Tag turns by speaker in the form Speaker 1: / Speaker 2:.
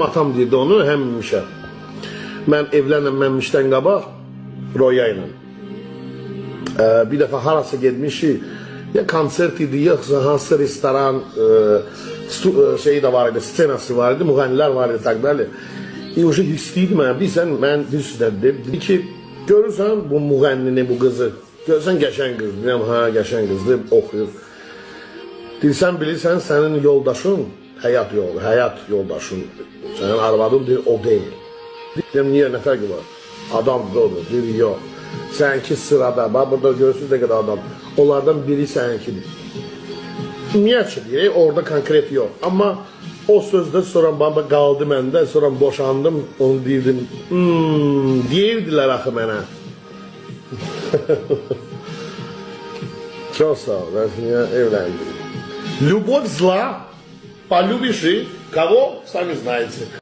Speaker 1: Atam deyirdi onu həmişə. Mən evlənməmişdən qabaq Roya ilə. Bir dəfə harası getmişik, ya konsert idi, yoxsa hansı restoran şeyi də var idi, scenası var idi, müğənnilər var idi, tak bəli. Uşaq istəyirdi mənə, bilsən, mən düzdədir. Dedi ki, görürsən bu müğənnini, bu qızı, görürsən qəşəng qız, deyirəm, ha, qəşəng qızdır, oxuyur. Deyirsən, bilirsən, sənin yoldaşın, həyat yoldaşın, sənin arvadın deyir, o deyil. Deyirəm, niyə, nə fərqi var? Adamdır, odur, deyir, yox. Sənki sırada, bax, burada görürsünüz nə qədər adam, onlardan biri sənkidir. Ümumiyyətçi deyək, orada konkret yox. Amma o sözdə sonra baba qaldı məndə, sonra boşandım, onu deyirdim, deyirdilər axı mənə. Çox sağ ol, mən səni evləndim. Любовь зла, полюбишь и кого, сами знаете.